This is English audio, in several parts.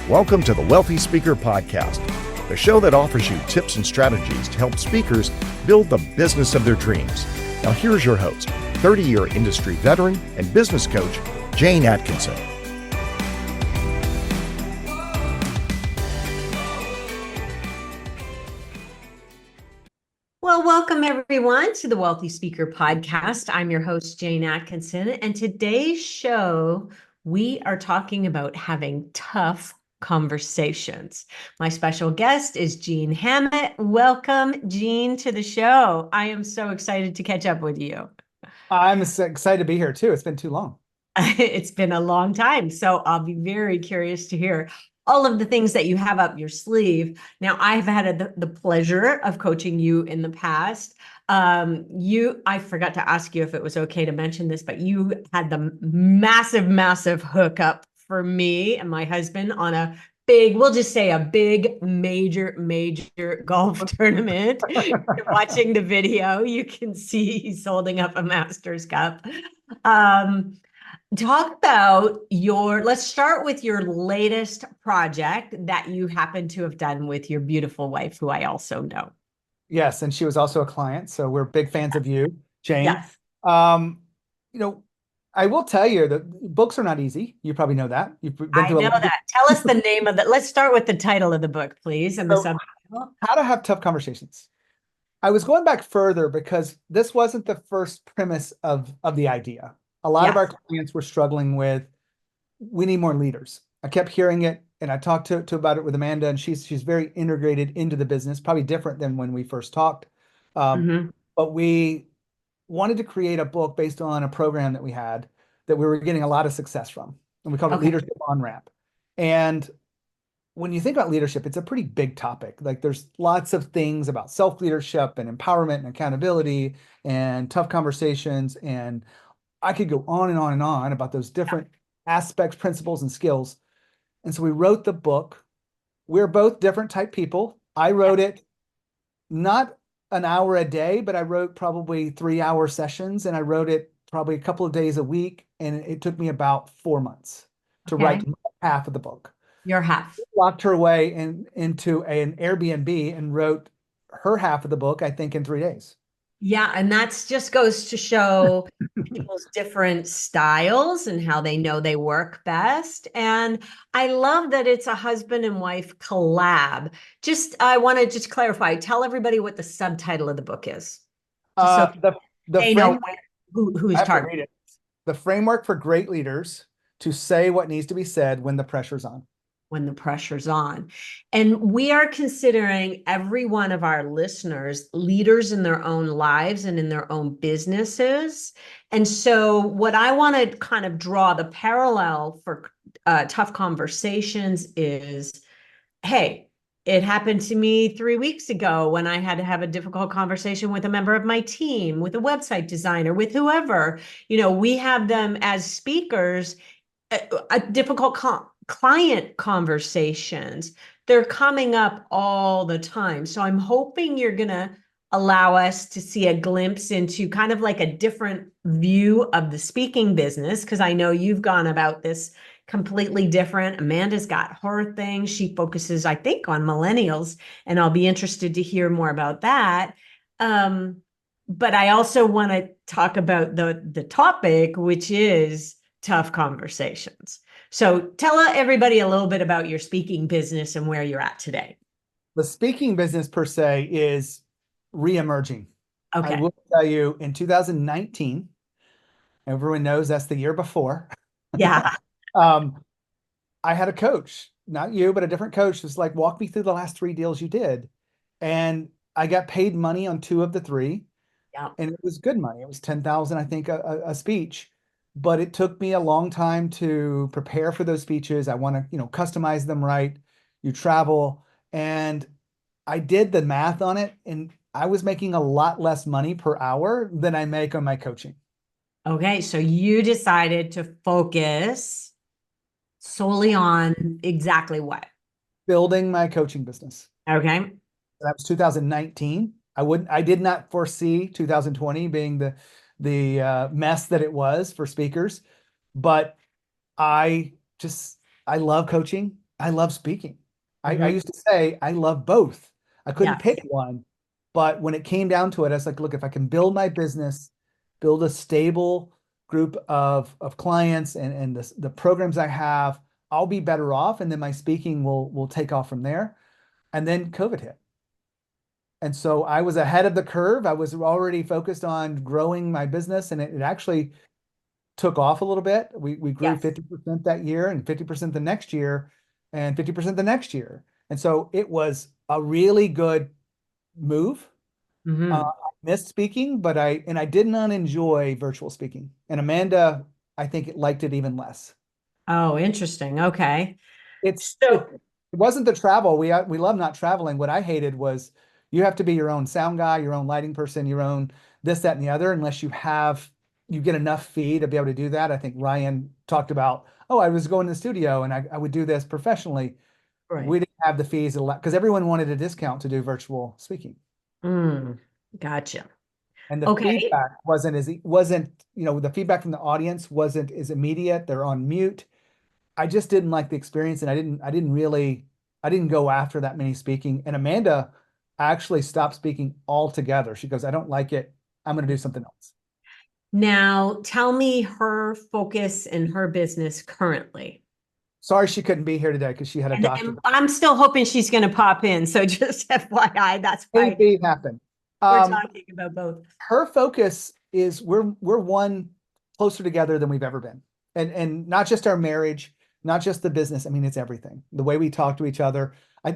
Welcome to the Wealthy Speaker Podcast, the show that offers you tips and strategies to help speakers build the business of their dreams. Now here's your host, 30-year industry veteran and business coach, Jane Atkinson. Well, welcome everyone to the Wealthy Speaker Podcast. I'm your host, Jane Atkinson, and today's show, we are talking about having tough conversations. My special guest is Jean Hammett. Welcome, Jean, to the show. I am so excited to catch up with you. I'm excited to be here too. It's been too long. It's been a long time, so I'll be very curious to hear all of the things that you have up your sleeve. Now, I've had the pleasure of coaching you in the past. I forgot to ask you if it was okay to mention this, but you had the massive hookup for me and my husband on a big, we'll just say a big, major golf tournament. You're watching the video, you can see he's holding up a Masters Cup. Talk about let's start with your latest project that you happen to have done with your beautiful wife, who I also know. Yes, and she was also a client, so we're big fans of you, Jane. Yes. I will tell you that books are not easy. You probably know that. You've been I through know that. Tell us the name of it. Let's start with the title of the book, please, and the subtitle. How to Have Tough Conversations. I was going back further because this wasn't the first premise of the idea. A lot of our clients were struggling with, we need more leaders. I kept hearing it, and I talked to about it with Amanda, and she's very integrated into the business, probably different than when we first talked. But we wanted to create a book based on a program that we had that we were getting a lot of success from, and we called it Leadership On-Ramp. And when you think about leadership, it's a pretty big topic. Like there's lots of things about self-leadership and empowerment and accountability and tough conversations, and I could go on and on and on about those different aspects, principles, and skills. And so we wrote the book. We're both different type people. I wrote it not an hour a day, but I wrote probably 3-hour sessions, and I wrote it probably a couple of days a week. And it took me about 4 months to write half of the book. Your half. She locked her way into an Airbnb and wrote her half of the book, I think, in 3 days. Yeah, and that just goes to show people's different styles and how they know they work best. And I love that it's a husband and wife collab. I want to just clarify, tell everybody what the subtitle of the book is. So they know who is targeted. The Framework for Great Leaders to Say What Needs to Be Said When the Pressure's On. When the pressure's on. And we are considering every one of our listeners leaders in their own lives and in their own businesses. And so what I want to kind of draw the parallel for tough conversations is, hey, it happened to me 3 weeks ago when I had to have a difficult conversation with a member of my team, with a website designer, with whoever. We have them as speakers, a difficult client conversations. They're coming up all the time. So I'm hoping you're going to allow us to see a glimpse into kind of like a different view of the speaking business, because I know you've gone about this completely different. Amanda's got her thing. She focuses, I think, on millennials, and I'll be interested to hear more about that. But I also want to talk about the topic, which is tough conversations. So tell everybody a little bit about your speaking business and where you're at today. The speaking business per se is re-emerging. Okay. I will tell you, in 2019, everyone knows that's the year before. Yeah. I had a coach, not you, but a different coach, was like, walk me through the last 3 deals you did. And I got paid money on 2 of the 3. Yeah. And it was good money. It was $10,000, I think, a speech. But it took me a long time to prepare for those speeches. I want to, customize them right. You travel. And I did the math on it, and I was making a lot less money per hour than I make on my coaching. Okay. So you decided to focus solely on exactly what? Building my coaching business. Okay. That was 2019. I did not foresee 2020 being the mess that it was for speakers, but I love coaching. I love speaking. I Mhm. used to say I love both. I couldn't Yes. pick one, but when it came down to it, I was like, look, if I can build my business, build a stable group of clients and the programs I have, I'll be better off, and then my speaking will take off from there. And then COVID hit. And so I was ahead of the curve. I was already focused on growing my business, and it actually took off a little bit. We grew Yes. 50% that year, and 50% the next year, and 50% the next year. And so it was a really good move. I Hmm. missed speaking, but I did not enjoy virtual speaking. And Amanda, I think, liked it even less. Oh, interesting. Okay. It So, wasn't the travel. We love not traveling. What I hated was you have to be your own sound guy, your own lighting person, your own this, that, and the other, unless you get enough fee to be able to do that. I think Ryan talked about, oh, I was going to the studio and I would do this professionally. right. We didn't have the fees because everyone wanted a discount to do virtual speaking. Mm, gotcha. And the Okay. feedback wasn't, the feedback from the audience wasn't as immediate. They're on mute. I just didn't like the experience, and I didn't go after that many speaking. And Amanda actually stopped speaking altogether. She goes, I don't like it. I'm going to do something else. Now, tell me her focus in her business currently. Sorry she couldn't be here today because she had a doctor. And I'm still hoping she's going to pop in. So just FYI, that's why Maybe happen. we're Um, talking about both. Her focus is we're one closer together than we've ever been. And not just our marriage, not just the business. I mean, it's everything. The way we talk to each other. I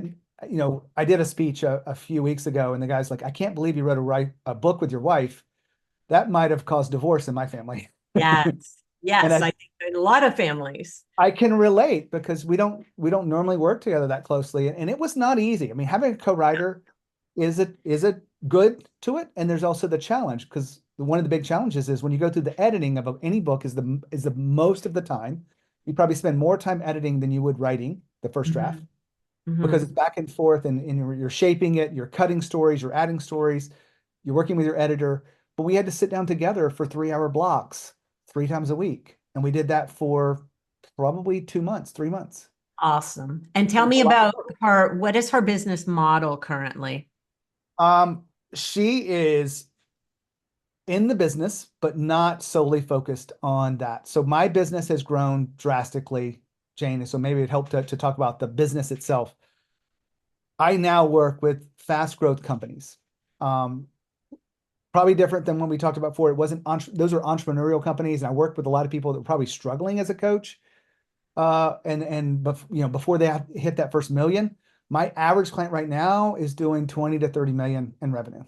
did a speech a few weeks ago, and the guy's like, I can't believe you wrote a book with your wife. That might have caused divorce in my family. Yes. And Yes. I think in a lot of families. I can relate because we don't normally work together that closely, and it was not easy. I mean, having a co-writer is a good to it, and there's also the challenge because one of the big challenges is when you go through the editing of any book is the most of the time. You probably spend more time editing than you would writing the first draft Mhm. because Mhm. it's back and forth, and you're shaping it, you're cutting stories, you're adding stories, you're working with your editor. But we had to sit down together for 3 hour blocks 3 times a week, and we did that for probably 2 months, 3 months. Awesome. And It tell was me a lot. about her. What is her business model currently? She is in the business, but not solely focused on that. So my business has grown drastically, Jane. So maybe it helped to talk about the business itself. I now work with fast growth companies. Um, Probably different than when we talked about before. It wasn't those are entrepreneurial companies, and I worked with a lot of people that were probably struggling as a coach. Before they hit that first million, my average client right now is doing 20 to 30 million in revenue.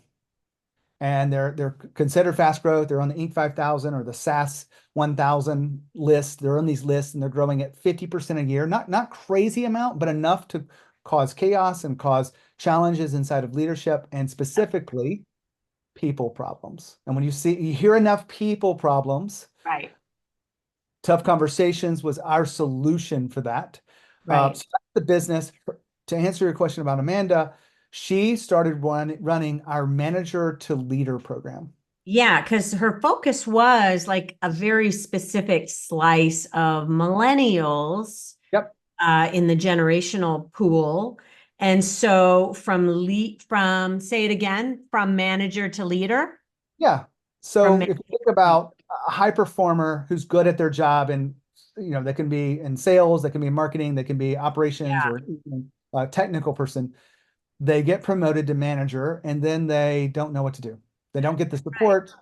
And they're considered fast growth. They're on the Inc. 5000 or the SAS 1000 list. They're on these lists and they're growing at 50% a year. Not crazy amount, but enough to cause chaos and cause challenges inside of leadership and specifically people problems. And when you hear enough people problems, Right. tough conversations was our solution for that. Right. So that's the business. To answer your question about Amanda, she started running our manager to leader program. Yeah, because her focus was like a very specific slice of millennials Yep. in the generational pool. And so from say it again, from manager to leader, Yeah. from So manager if you think to about a high performer who's good at their job, and they can be in sales, they can be in marketing, they can be operations yeah, or a technical person, they get promoted to manager and then they don't know what to do. They don't get the right. support.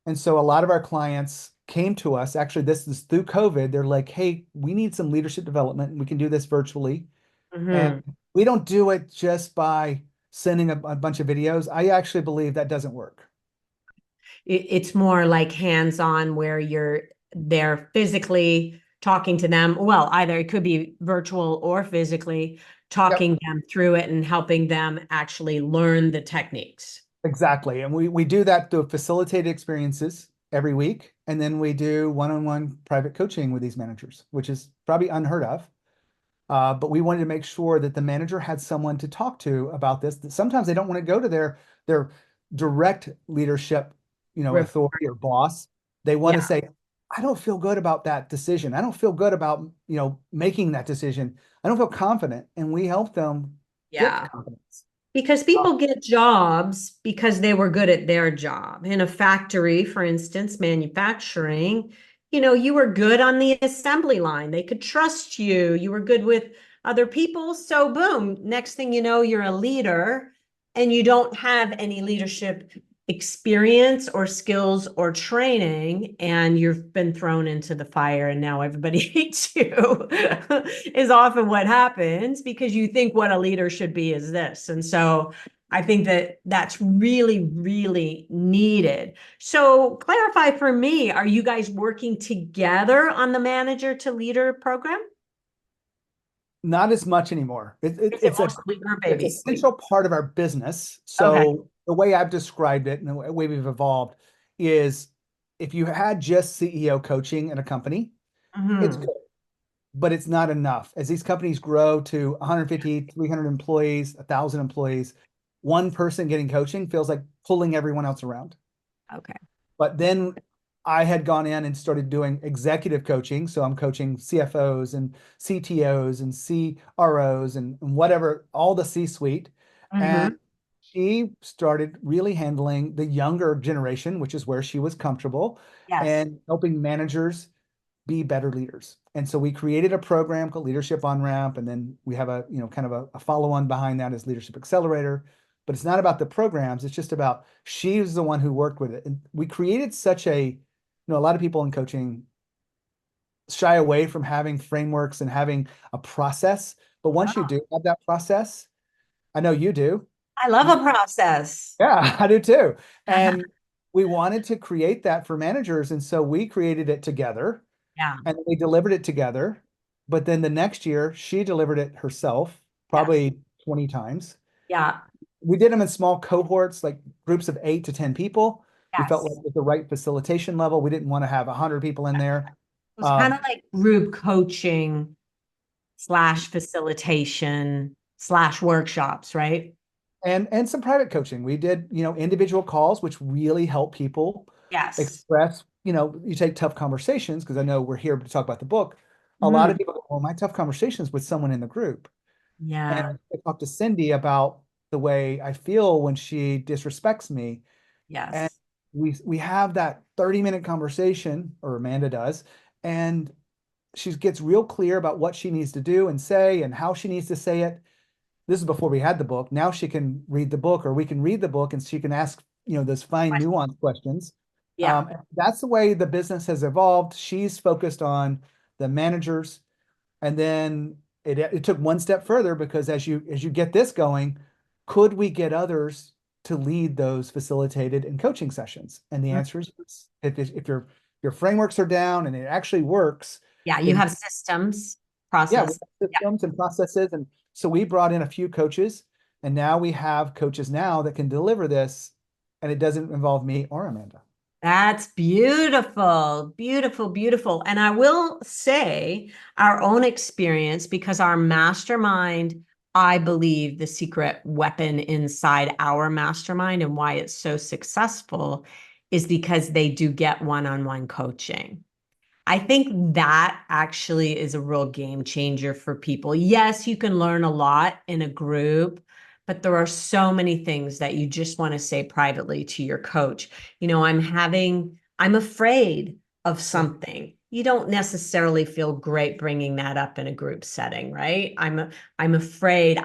And so a lot of our clients came to us. Actually, this is through COVID. They're like, hey, we need some leadership development. And we can do this virtually. And Mhm. we don't do it just by sending a bunch of videos. I actually believe that doesn't work. It's more like hands-on where you're there physically talking to them. Well, either it could be virtual or physically Yep, talking them through it and helping them actually learn the techniques. exactly. And we do that through facilitated experiences every week. And then we do one-on-one private coaching with these managers, which is probably unheard of. But we wanted to make sure that the manager had someone to talk to about this. That sometimes they don't want to go to their direct leadership, Report. authority or boss. They want to Yeah. say, I don't feel good about that decision. I don't feel good about, making that decision. I don't feel confident. And we help them get Yeah. confidence. Because Uh, people get jobs because they were good at their job. In a factory, for instance, manufacturing, you were good on the assembly line. They could trust you. You were good with other people. So, boom, next thing you know, you're a leader and you don't have any leadership experience or skills or training, and you've been thrown into the fire and now everybody hates you is often what happens because you think what a leader should be is this. And so I think that that's really, really needed. So clarify for me, are you guys working together on the manager to leader program? Not as much anymore. Is it mostly group It's a baby? central part of our business. Okay. So the way I've described it and the way we've evolved is if you had just CEO coaching in a company, it's Mhm. good, but it's not enough. As these companies grow to 150, 300 employees, 1,000 employees, one person getting coaching feels like pulling everyone else around. Okay. But then I had gone in and started doing executive coaching. So I'm coaching CFOs and CTOs and CROs and whatever, all the C-suite. And Mhm. she started really handling the younger generation, which is where she was comfortable, Yes. and helping managers be better leaders. And so we created a program called Leadership On Ramp, and then we have a, kind of a follow-on behind that as Leadership Accelerator. But it's not about the programs, it's just about she's the one who worked with it. And we created such a lot of people in coaching shy away from having frameworks and having a process. But once you Oh, do have that process, I know you do. I love a process. Yeah, I do too. And we wanted to create that for managers. And so we created it together. Yeah. And we delivered it together. But then the next year, she delivered it herself, Yes. probably 20 times. Yeah. We did them in small cohorts, like groups of 8 to 10 people. We felt like Yes. with the right facilitation level, we didn't want to have 100 people in there. It was kind of Um, like group coaching slash facilitation slash workshops, right? and some private coaching. We did, individual calls, which really help people Yes. express, you take tough conversations, because I know we're here to talk about the book. A lot of Mm, people go, well, my tough conversations with someone in the group. And yeah. I talked to Cindy about the way I feel when she disrespects me. And Yes. we have that 30-minute conversation, or Amanda does, and she gets real clear about what she needs to do and say and how she needs to say it. This is before we had the book. Now she can read the book, or we can read the book and she can ask, those fine nuanced questions. Yeah. That's the way the business has evolved. She's focused on the managers. And then it took one step further, because as you get this going, could we get others to lead those facilitated and coaching sessions? And the Mm, answer is yes. If your frameworks are down and it actually works, yeah. You then have systems, yeah, we process. have Yeah. systems and processes. And so we brought in a few coaches, and now we have coaches now that can deliver this, and it doesn't involve me or Amanda. That's beautiful, beautiful, beautiful. And I will say our own experience, because our mastermind, I believe the secret weapon inside our mastermind and why it's so successful is because they do get one-on-one coaching. I think that actually is a real game changer for people. Yes, you can learn a lot in a group, but there are so many things that you just want to say privately to your coach. I'm afraid of something. You don't necessarily feel great bringing that up in a group setting, right? I'm afraid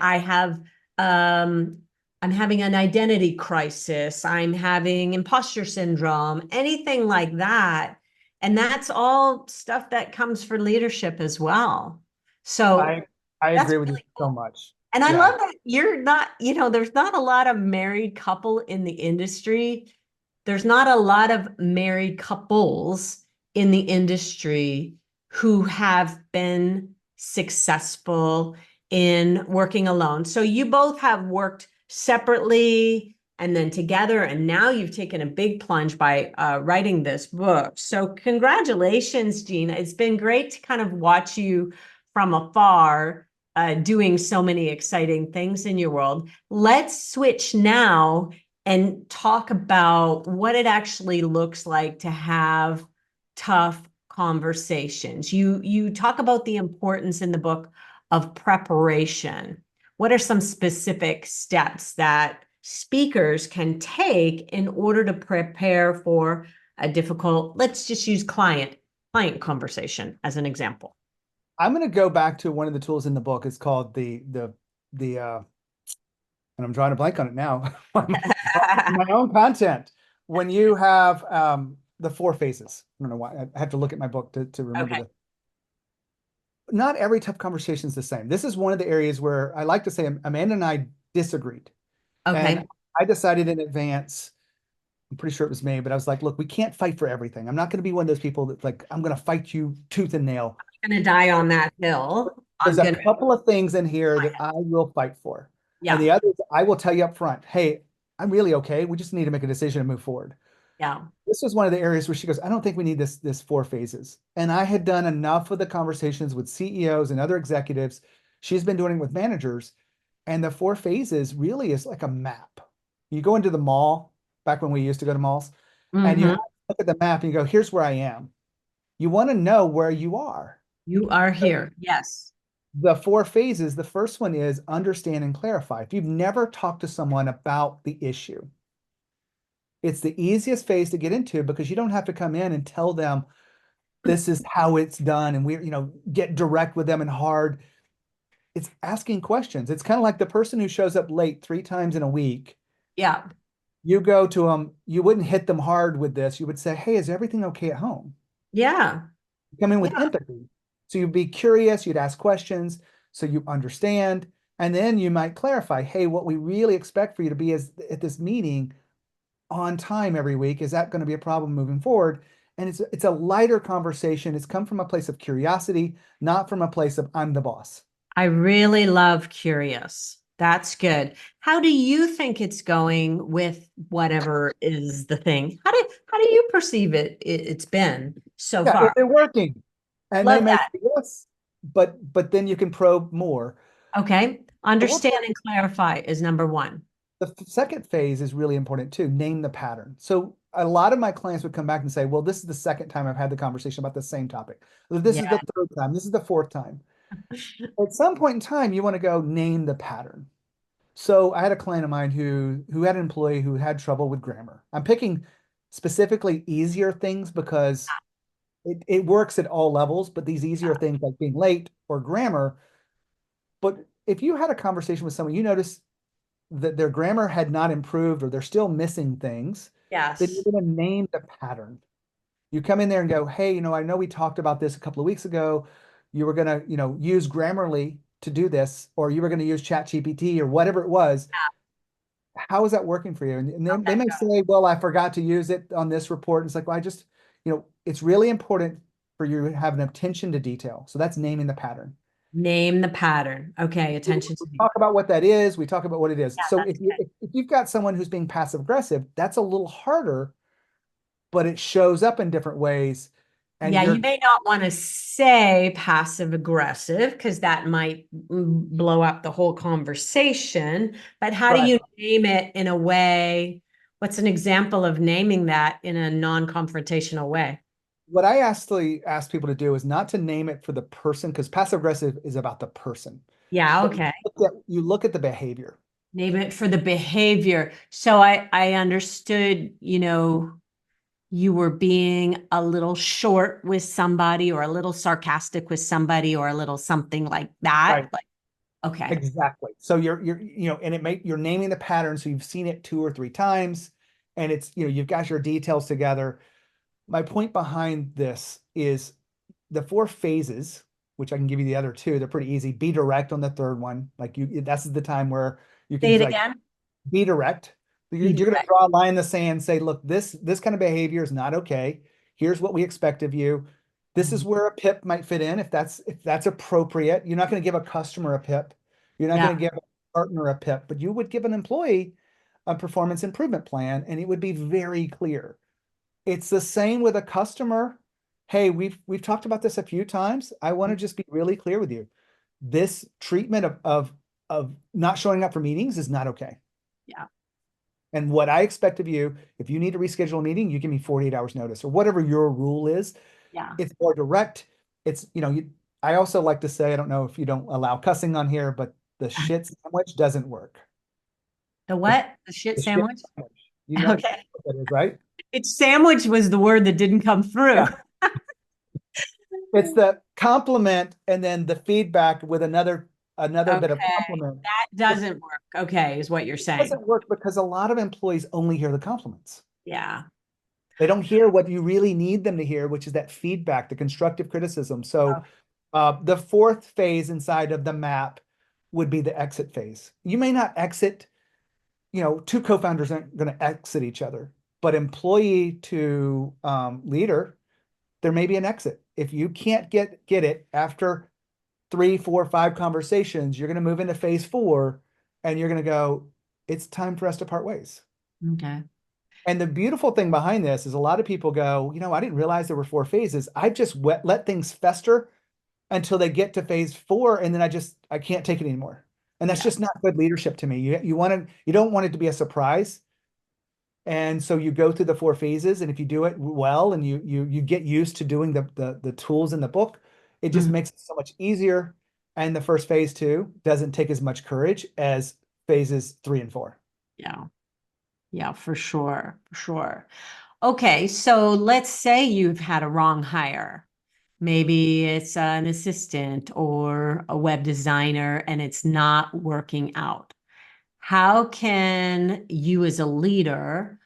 um I'm having an identity crisis. I'm having imposter syndrome, anything like that, and that's all stuff that comes for leadership as well. So I I that's agree with you really so cool. much. And I Yeah. love that you're not, there's not a lot of married couple in the industry. There's not a lot of married couples in the industry who have been successful in working alone. So you both have worked separately and then together, and now you've taken a big plunge by writing this book. So congratulations, Gina. It's been great to kind of watch you from afar doing so many exciting things in your world. Let's switch now and talk about what it actually looks like to have tough conversations. You talk about the importance in the book of preparation. What are some specific steps that speakers can take in order to prepare for a difficult, let's just use client conversation as an example? I'm going to go back to one of the tools in the book. It's called and I'm drawing a blank on it now. My own content. When you have the four phases. I don't know why. I have to look at my book to remember Okay. this. Not every tough conversation is the same. This is one of the areas where I like to say Amanda and I disagreed. Okay. And I decided in advance, I'm pretty sure it was me, but I was like, look, we can't fight for everything. I'm not going to be one of those people that's like, I'm going to fight you tooth and nail. I'm gonna die on that hill. There's I'm a gonna, couple of things in here that I will fight for. And yeah, the others, I will tell you up front, hey, I'm really okay. We just need to make a decision and move forward. yeah, This was one of the areas where she goes, I don't think we need this four phases. And I had done enough of the conversations with CEOs and other executives. She's been doing it with managers. And the four phases really is like a map. You go into the mall, back when we used to go to malls, and you Mhm. look at the map and you go, here's where I am. You want to know where you are. You are here. Yes. The four phases, the first one is understand and clarify. If you've never talked to someone about the issue, it's the easiest phase to get into because you don't have to come in and tell them this is how it's done and get direct with them and hard. It's asking questions. It's kind of like the person who shows up late 3 times in a week. Yeah. You go to them, you wouldn't hit them hard with this. You would say, hey, is everything okay at home? Yeah. Come in with Yeah. empathy. So you'd be curious, you'd ask questions so you understand. And then you might clarify, hey, what we really expect for you to be is at this meeting on time every week. Is that going to be a problem moving forward? And it's a lighter conversation. It's come from a place of curiosity, not from a place of I'm the boss. I really love curious. That's good. How do you think it's going with whatever is the thing? How do you perceive it's been so Yeah, is far? it working? And they Love may that. say yes, but then you can probe more. Okay. But we'll Understand and clarify is number one. The second phase is really important too. Name the pattern. So a lot of my clients would come back and say, well, this is the second time I've had the conversation about the same topic. This is Yeah. the third time. This is the fourth time. At some point in time, you want to go name the pattern. So I had a client of mine who had an employee who had trouble with grammar. I'm picking specifically easier things because it works at all levels, but these easier things like being late or grammar. But if you had a conversation with someone, you notice that their grammar had not improved or they're still missing things, then Yes. you're going to name the pattern. You come in there and go, hey, I know we talked about this a couple of weeks ago. You were going to, use Grammarly to do this, or you were going to use ChatGPT or whatever it was. How is that working for you? And they may say, well, I forgot to use it on this report. And it's like, well, it's really important for you to have an attention to detail. So that's naming the pattern. Name the pattern. Okay. We Attention to detail. talk about what that is. We talk about what it is. Yeah, So that's good. if you've got someone who's being passive aggressive, that's a little harder, but it shows up in different ways. And Yeah, you may not want to say passive aggressive because that might blow up the whole conversation. But how do right. you name it in a way? What's an example of naming that in a non-confrontational way? What I actually ask people to do is not to name it for the person, because passive aggressive is about the person. Yeah, But okay. you look at the behavior. Name it for the behavior. So I understood, you were being a little short with somebody or a little sarcastic with somebody or a little something like that. Right. Like, okay. Exactly. So you're naming the pattern. So you've seen it 2 or 3 times and it's, you've got your details together. My point behind this is the four phases, which I can give you the other two. They're pretty easy. Be direct on the third one. Like that's the time where you can Say it like again. be direct. You're Be going to direct. draw a line in the sand, say, look, this kind of behavior is not okay. Here's what we expect of you. This is where a PIP might fit in if that's appropriate. You're not going to give a customer a PIP. You're not Yeah. going to give a partner a PIP, but you would give an employee a performance improvement plan, and it would be very clear. It's the same with a customer. Hey, we've talked about this a few times. I want to just be really clear with you. This treatment of not showing up for meetings is not okay. Yeah. And what I expect of you, if you need to reschedule a meeting, you give me 48 hours notice or whatever your rule is. Yeah. It's more direct. It's, I also like to say, I don't know if you don't allow cussing on here, but the shit sandwich doesn't work. The what? The shit The shit sandwich? sandwich. You know Okay. what that is, right? It's sandwich was the word that didn't come through. Yeah. It's the compliment and then the feedback with another bit of Okay. compliment. That doesn't work. Okay, is what you're It saying. doesn't work because a lot of employees only hear the compliments. Yeah. They don't hear what you really need them to hear, which is that feedback, the constructive criticism. So the fourth phase inside of the map would be the exit phase. You may not exit, two co-founders aren't going to exit each other, but employee to leader, there may be an exit. If you can't get it after 3, 4, 5 conversations, you're going to move into phase 4 and you're going to go, it's time for us to part ways. Okay. And the beautiful thing behind this is a lot of people go, I didn't realize there were 4 phases. I just let things fester until they get to phase 4, and then I can't take it anymore. And that's just not good leadership to me. You don't want it to be a surprise. And so you go through the 4 phases, and if you do it well and you get used to doing the tools in the book, it just Mhm. makes it so much easier. And the first phase 2 doesn't take as much courage as phases 3 and 4. Yeah. Yeah, for sure. For sure. Okay, so let's say you've had a wrong hire. Maybe it's an assistant or a web designer and it's not working out. How can you as a leader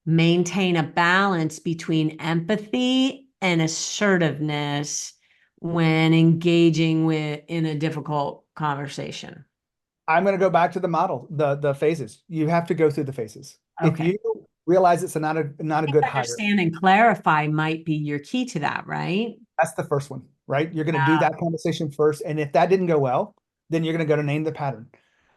maintain a balance between empathy and assertiveness when engaging with in a difficult conversation? I'm going to go back to the model, the phases. You have to go through the phases. If Okay. you realize it's not a good hire, Understand and clarify might be your key to that, right? that's the first one, right? You're going to do Yeah. that conversation first. And if that didn't go well, then you're going to go to name the pattern.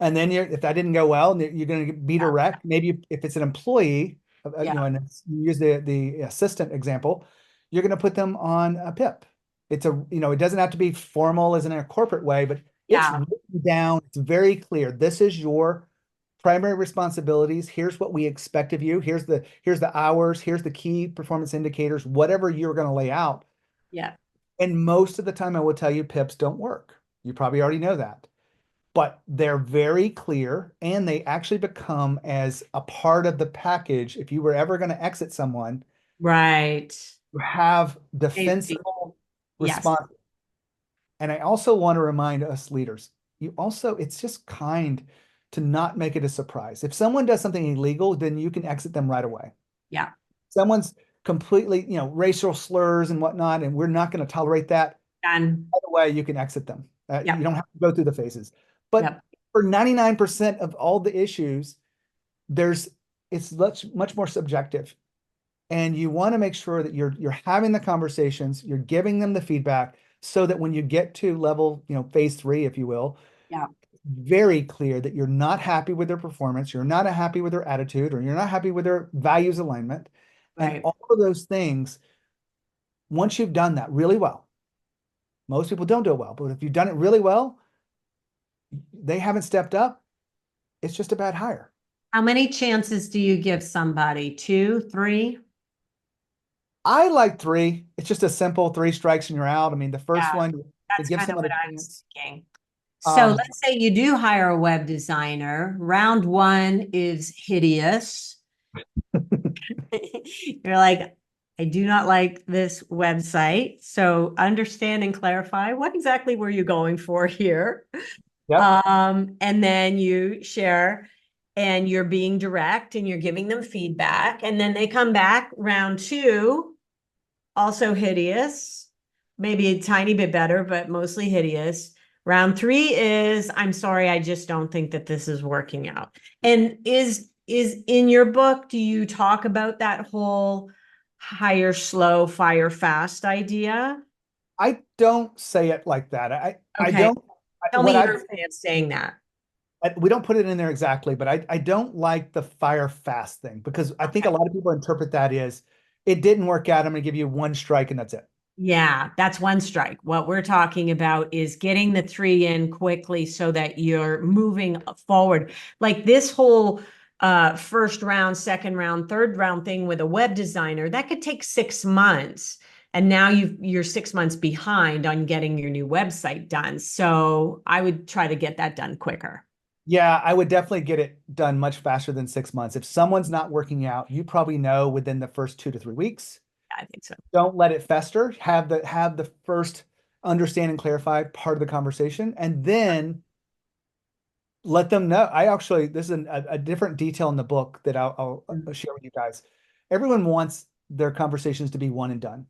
And then if that didn't go well, then you're going to be direct. Maybe if it's an employee, Yeah. and you use the assistant example, you're going to put them on a PIP. It's it doesn't have to be formal as in a corporate way, but it's Yeah. written down. It's very clear. This is your primary responsibilities. Here's what we expect of you. Here's the hours. Here's the key performance indicators, whatever you're going to lay out. Yeah. And most of the time, I will tell you, PIPs don't work. You probably already know that. But they're very clear and they actually become as a part of the package. If you were ever going to exit someone, Right. you have Safety. defensible Yes. response. And I also want to remind us leaders, it's just kind to not make it a surprise. If someone does something illegal, then you can exit them right away. Yeah. Someone's completely, racial slurs and whatnot, and we're not going to tolerate that. Done. By the way, you can exit them. You Yep. don't have to go through the phases. But Yep. for 99% of all the issues, it's much more subjective. And you want to make sure that you're having the conversations, you're giving them the feedback so that when you get to level, phase 3, if you will, Yeah. very clear that you're not happy with their performance, you're not happy with their attitude, or you're not happy with their values alignment. And Right. all of those things, once you've done that really well, most people don't do it well, but if you've done it really well, they haven't stepped up, it's just a bad hire. How many chances do you give somebody? 2, 3? I like 3. It's just a simple 3 strikes and you're out. I mean, the first Yeah, one, to that's give kind of someone what a I was chance. thinking. So Um, let's say you do hire a web designer. Round 1 is hideous. You're like, I do not like this website. So understand and clarify what exactly were you going for here? yep. And then you share and you're being direct and you're giving them feedback. And then they come back round 2, also hideous, maybe a tiny bit better, but mostly hideous. Round 3 is, I'm sorry, I just don't think that this is working out. And is in your book, do you talk about that whole hire slow, fire fast idea? I don't say it like that. I Okay, don't, tell what me I, your way of saying that. we don't put it in there exactly, but I don't like the fire fast thing because I think a Okay. lot of people interpret that as it didn't work out. I'm going to give you 1 strike and that's it. Yeah, that's 1 strike. What we're talking about is getting the 3 in quickly so that you're moving forward. Like this whole first round, second round, third round thing with a web designer, that could take 6 months And now you're 6 months behind on getting your new website done. So I would try to get that done quicker. Yeah, I would definitely get it done much faster than 6 months. If someone's not working out, you probably know within the first 2 to 3 weeks. I think so. Don't let it fester. Have the first understand and clarify part of the conversation, and then let them know. This is a different detail in the book that I'll share with you guys. Everyone wants their conversations to be one and done.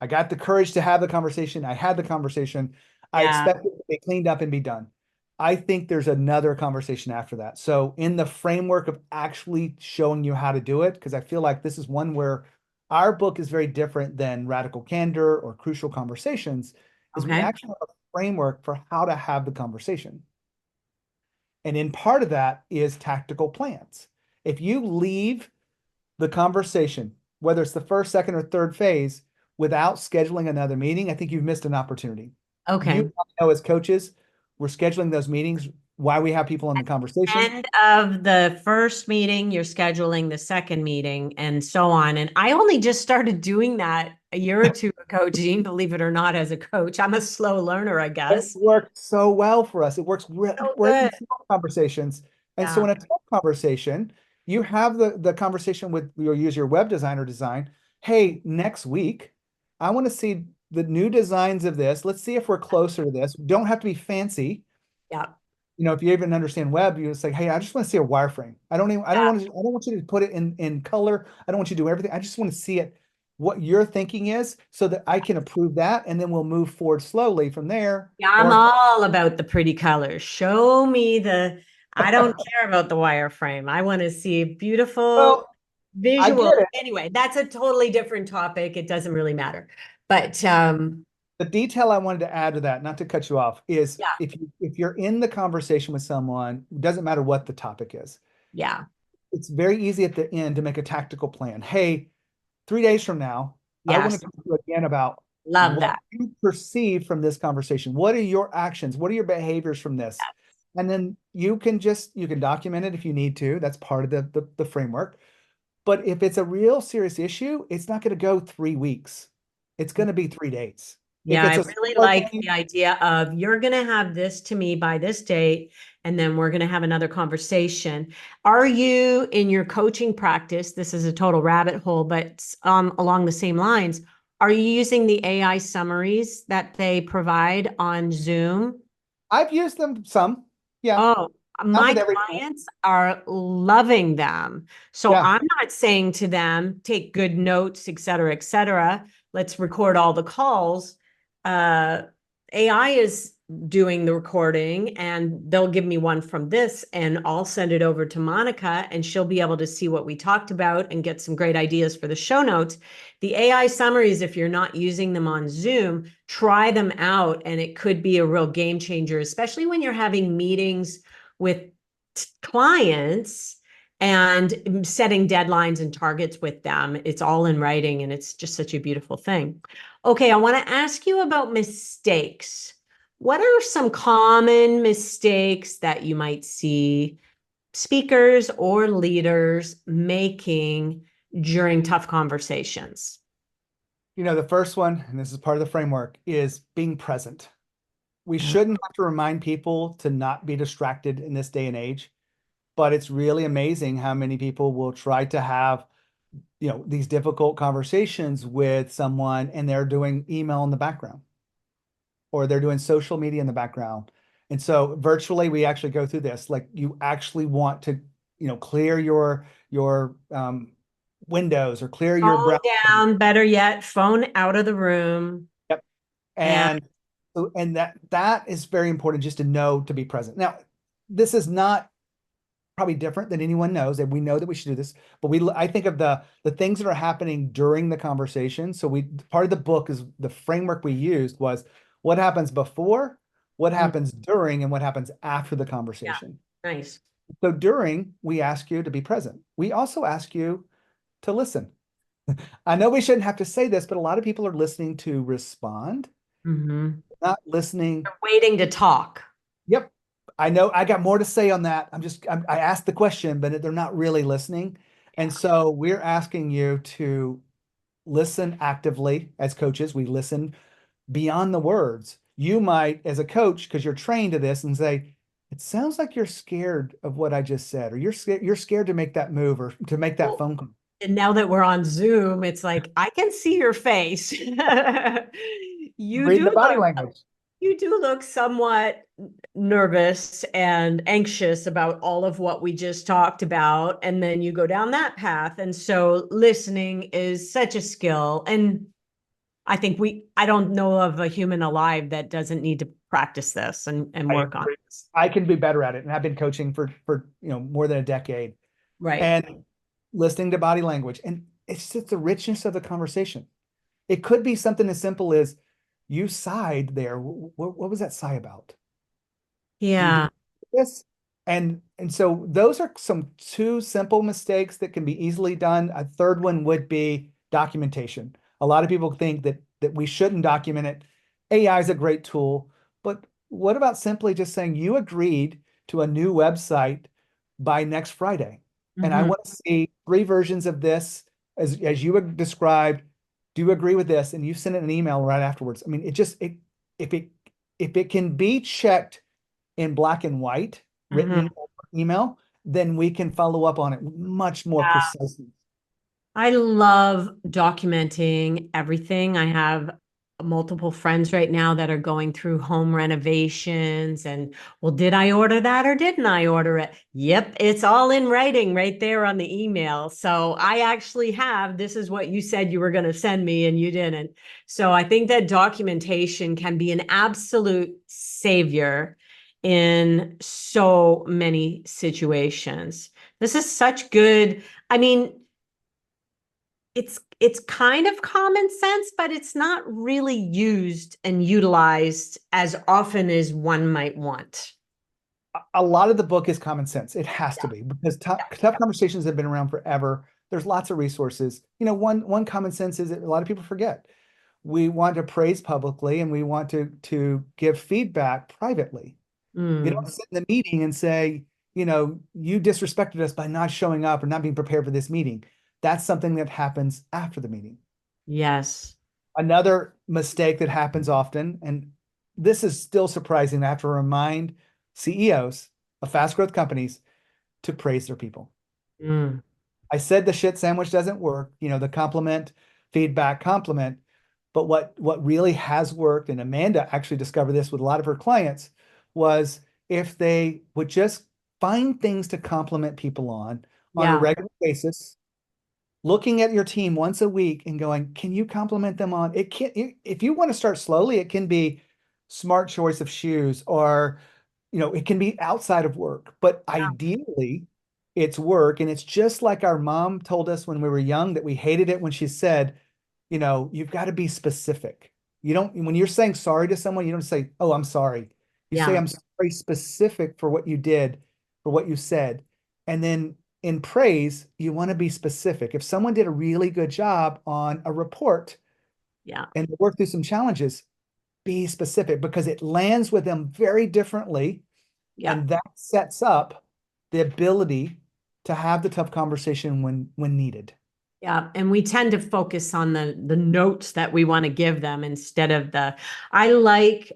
I got the courage to have the conversation. I had the conversation. I Yeah. expect it to be cleaned up and be done. I think there's another conversation after that. So in the framework of actually showing you how to do it, because I feel like this is one where our book is very different than Radical Candor or Crucial Conversations, is we Okay. actually have a framework for how to have the conversation. And in part of that is tactical plans. If you leave the conversation, whether it's the first, second, or third phase, without scheduling another meeting, I think you've missed an opportunity. Okay. You know, as coaches, we're scheduling those meetings. Why we have people in the conversation. End of the first meeting, you're scheduling the second meeting and so on. And I only just started doing that a year or two ago, Jean, believe it or not, as a coach. I'm a slow learner, I It guess. worked so well for us. It works So right in good. conversations. And so Yeah. in a tough conversation, you have the conversation with your web designer design. Hey, next week, I want to see the new designs of this. Let's see if we're closer to this. Don't have to be fancy. Yeah. If you even understand web, you just say, hey, I just want to see a wireframe. I don't want you to put it in color. I don't want you to do everything. I just want to see it, what your thinking is, so that I can approve that, and then we'll move forward slowly from there. Yeah, I'm all about the pretty colors. Show me I don't care about the wireframe. I want to see beautiful Well, I visual. get it. Anyway, that's a totally different topic. It doesn't really matter. But The detail I wanted to add to that, not to cut you off, is yeah, if you're in the conversation with someone, it doesn't matter what the topic is. yeah. It's very easy at the end to make a tactical plan. Hey, 3 days from now, I want to Yes. talk to you again about Love what that. you perceive from this conversation. What are your actions? What are your behaviors from this? And then you can document it if you need to. That's part of the framework. But if it's a real serious issue, it's not going to go 3 weeks. It's going to be 3 days. If Yeah, I it's a really small like thing, the idea of you're going to have this to me by this date, and then we're going to have another conversation. Are you in your coaching practice? This is a total rabbit hole, but along the same lines, are you using the AI summaries that they provide on Zoom? I've used them some. Yeah, Oh, not my with every client. clients are loving them. So Yeah. I'm not saying to them, take good notes, et cetera, et cetera. Let's record all the calls. Uh, AI is doing the recording and they'll give me one from this and I'll send it over to Monica and she'll be able to see what we talked about and get some great ideas for the show notes. The AI summaries, if you're not using them on Zoom, try them out and it could be a real game changer, especially when you're having meetings with clients and setting deadlines and targets with them. It's all in writing and it's just such a beautiful thing. Okay, I want to ask you about mistakes. What are some common mistakes that you might see speakers or leaders making during tough conversations? The first one, and this is part of the framework, is being present. We shouldn't have to remind people to not be distracted in this day and age, but it's really amazing how many people will try to have, these difficult conversations with someone and they're doing email in the background or they're doing social media in the background. And so virtually we actually go through this, like you actually want to, clear your windows or clear your Phone browser. down, better yet, phone out of the room. Yep. And And that is very important, just to know to be present. Now, this is not probably different than anyone knows, that we know that we should do this, but I think of the things that are happening during the conversation. So part of the book is the framework we used was what happens before, what happens during, and what happens after the yeah, conversation. nice. So during, we ask you to be present. We also ask you to listen. I know we shouldn't have to say this, but a lot of people are listening to respond, Mm-hmm. not listening. They're waiting to talk. Yep. I know I got more to say on that. I asked the question, but they're not really listening. And so we're asking you to listen actively as coaches. We listen beyond the words. You might, as a coach, because you're trained to this, and say, it sounds like you're scared of what I just said, or you're scared to make that move or to make that Well, phone call. and now that we're on Zoom, it's like I can see your face. You Read do the body look language. you do look somewhat nervous and anxious about all of what we just talked about, and then you go down that path. And so listening is such a skill. And I don't know of a human alive that doesn't need to practice this and I work on agree. this. I can be better at it, and I've been coaching for more than a decade, Right. and listening to body language, and it's just the richness of the conversation. It could be something as simple as you sighed there. What was that sigh about? Can you Yeah. do this? And so those are some two simple mistakes that can be easily done. A third one would be documentation. A lot of people think that we shouldn't document it. AI is a great tool, but what about simply just saying you agreed to a new website by next Friday? And I Mhm. want to see 3 versions of this as you had described. Do you agree with this? And you send it an email right afterwards. I mean, if it if it can be checked in black and white, Mhm. written email, then we can follow up on it much more precisely. I love documenting everything. I have multiple friends right now that are going through home renovations and, well, did I order that or didn't I order it? Yep, it's all in writing right there on the email. So I actually have, this is what you said you were going to send me and you didn't. So I think that documentation can be an absolute savior in so many situations. This is such good, I mean, it's kind of common sense, but it's not really used and utilized as often as one might want. A lot of the book is common sense. It has to Yeah. be because tough conversations have been around forever. There's lots of resources. One common sense is that a lot of people forget. We want to praise publicly and we want to give feedback privately. You don't Mm, sit in the meeting and say, you disrespected us by not showing up or not being prepared for this meeting. That's something that happens after the meeting. yes. Another mistake that happens often, and this is still surprising, I have to remind CEOs of fast growth companies to praise their people. Mm, I said the shit sandwich doesn't work, the compliment, feedback, compliment. But what really has worked, and Amanda actually discovered this with a lot of her clients, was if they would just find things to compliment people on a yeah. regular basis, looking at your team once a week and going, can you compliment them on it? If you want to start slowly, it can be smart choice of shoes, or it can be outside of work, but ideally it's work. And it's just like our mom told us when we were young that we hated it when she said, you've got to be specific. You don't, when you're saying sorry to someone, you don't say, oh, I'm sorry. You say, Yeah. I'm sorry, specific for what you did, for what you said. And then in praise, you want to be specific. If someone did a really good job on a report Yeah. and work through some challenges, be specific because it lands with them very differently. Yeah. And that sets up the ability to have the tough conversation when needed. Yeah, and we tend to focus on the notes that we want to give them instead of the I like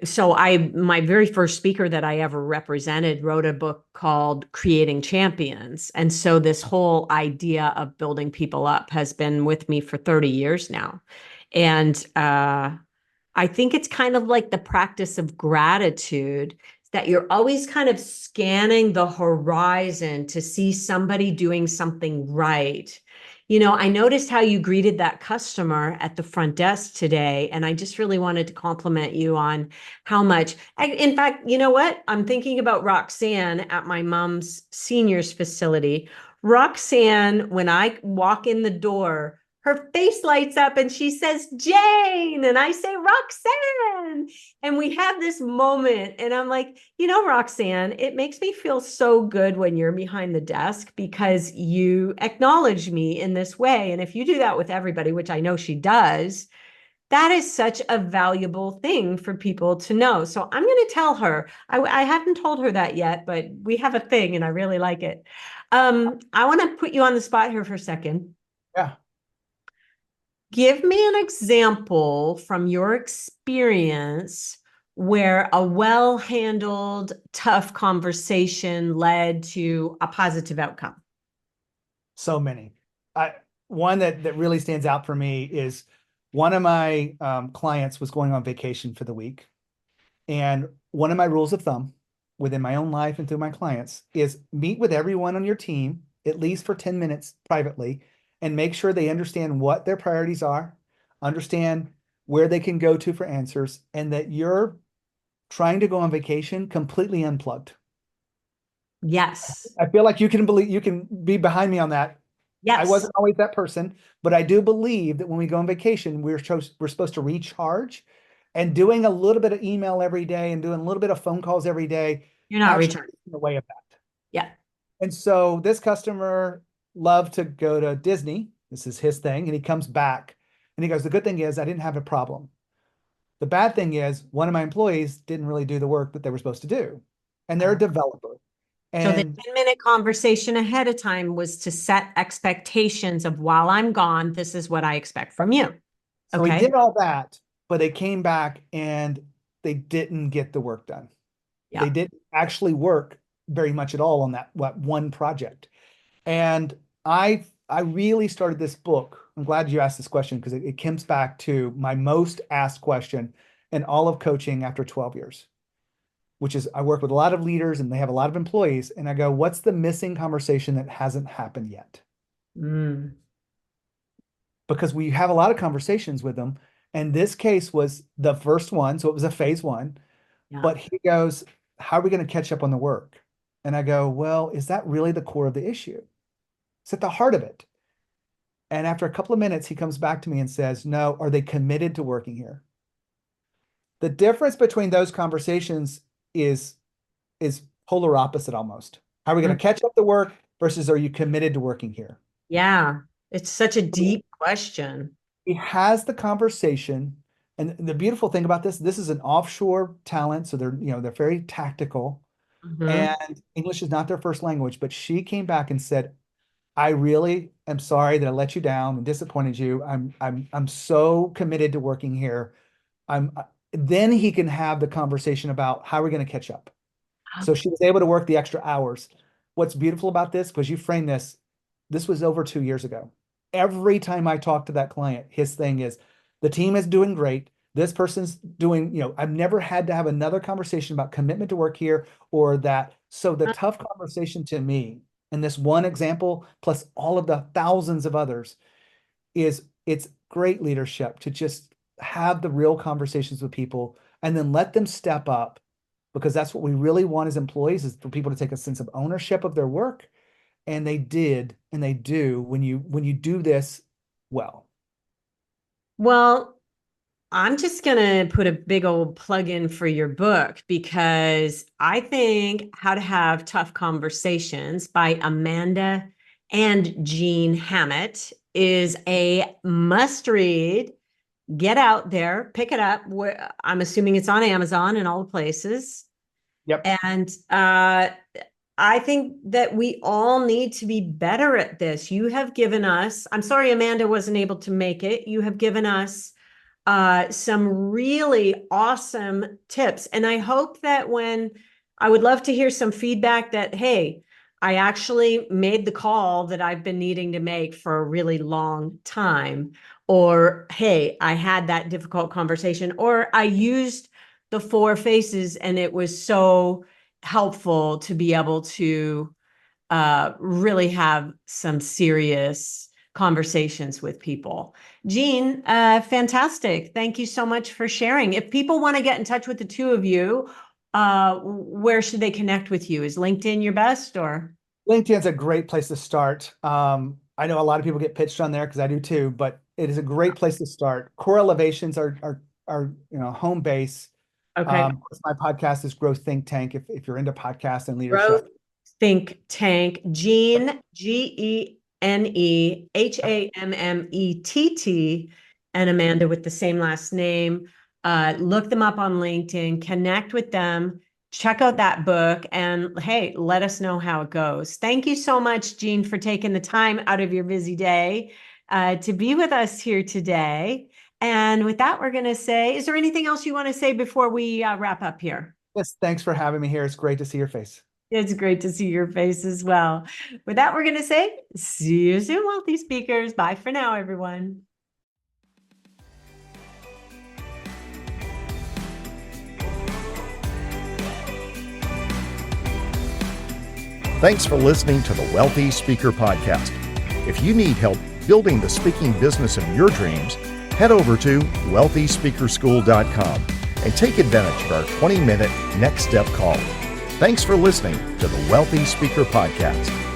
so my very first speaker that I ever represented wrote a book called Creating Champions. And so this whole idea of building people up has been with me for 30 years now. And I think it's kind of like the practice of gratitude, that you're always kind of scanning the horizon to see somebody doing something right. I noticed how you greeted that customer at the front desk today, and I just really wanted to compliment you on how much. In fact, you know what? I'm thinking about Roxanne at my mom's seniors facility. Roxanne, when I walk in the door, her face lights up and she says, Jane. And I say, Roxanne. And we have this moment. And I'm like, Roxanne, it makes me feel so good when you're behind the desk because you acknowledge me in this way. And if you do that with everybody, which I know she does, that is such a valuable thing for people to know. So I'm going to tell her. I haven't told her that yet, but we have a thing and I really like it. I want to put you on the spot here for a second. Yeah. Give me an example from your experience where a well-handled, tough conversation led to a positive outcome. So many. One that really stands out for me is one of my clients was going on vacation for the week. And one of my rules of thumb within my own life and through my clients is meet with everyone on your team, at least for 10 minutes privately, and make sure they understand what their priorities are, understand where they can go to for answers, and that you're trying to go on vacation completely unplugged. Yes. I feel like you can be behind me on that. I Yes. wasn't always that person, but I do believe that when we go on vacation, we're supposed to recharge, and doing a little bit of email every day and doing a little bit of phone calls every day You're not actually recharging. gets in the way of that. Yeah. And so this customer loved to go to Disney. This is his thing. And he comes back and he goes, the good thing is I didn't have a problem. The bad thing is one of my employees didn't really do the work that they were supposed to do. And they're a developer. So the And 10-minute conversation ahead of time was to set expectations of while I'm gone, this is what I expect from you. so he Okay. did all that, but they came back and they didn't get the work done. Yeah. They didn't actually work very much at all on that one project. And I really started this book. I'm glad you asked this question because it comes back to my most asked question in all of coaching after 12 years, which is I work with a lot of leaders and they have a lot of employees. And I go, what's the missing conversation that hasn't happened yet? Mm. Because we have a lot of conversations with them. And this case was the first one. So it was a phase one. Yeah. But he goes, how are we going to catch up on the work? And I go, well, is that really the core of the issue? It's at the heart of it. And after a couple of minutes, he comes back to me and says, no, are they committed to working here? The difference between those conversations is polar opposite almost. How are we going to catch up the work versus are you committed to working here? Yeah. It's such a deep question. He has the conversation. And the beautiful thing about this is an offshore talent. So they're very tactical. Mhm. And English is not their first language, but she came back and said, I really am sorry that I let you down and disappointed you. I'm so committed to working here. Then he can have the conversation about how we're going to catch up. So she was able to work the extra hours. What's beautiful about this, because you framed this was over 2 years ago. Every time I talk to that client, his thing is the team is doing great. This person's doing, I've never had to have another conversation about commitment to work here or that. So the tough conversation to me, and this one example, plus all of the thousands of others, is it's great leadership to just have the real conversations with people and then let them step up, because that's what we really want as employees, is for people to take a sense of ownership of their work. And they did, and they do when you do this well. Well, I'm just going to put a big old plug in for your book, because I think How to Have Tough Conversations by Amanda and Jean Hammett is a must read. Get out there, pick it up. I'm assuming it's on Amazon and all the places. Yep. And I think that we all need to be better at this. You have given us, I'm sorry Amanda wasn't able to make it. You have given us some really awesome tips. And I hope that I would love to hear some feedback that, hey, I actually made the call that I've been needing to make for a really long time. Or, hey, I had that difficult conversation, or I used the 4 faces and it was so helpful to be able to really have some serious conversations with people. Jean, fantastic. Thank you so much for sharing. If people want to get in touch with the two of you, where should they connect with you? Is LinkedIn your best, or? LinkedIn's a great place to start. I know a lot of people get pitched on there because I do too, but it is a great place to start. Core Elevations are home base. Okay. Of course, my podcast is Growth Think Tank. If you're into podcasts and leadership. Growth Think Tank. Jean, GeneHammett, and Amanda with the same last name. Look them up on LinkedIn, connect with them, check out that book, and hey, let us know how it goes. Thank you so much, Jean, for taking the time out of your busy day to be with us here today. And with that, we're going to say, is there anything else you want to say before we wrap up here? Yes, thanks for having me here. It's great to see your face. It's great to see your face as well. With that, we're going to say, see you soon, wealthy speakers. Bye for now, everyone. Thanks for listening to the Wealthy Speaker Podcast. If you need help building the speaking business of your dreams, head over to wealthyspeakerschool.com and take advantage of our 20-minute next step call. Thanks for listening to the Wealthy Speaker Podcast.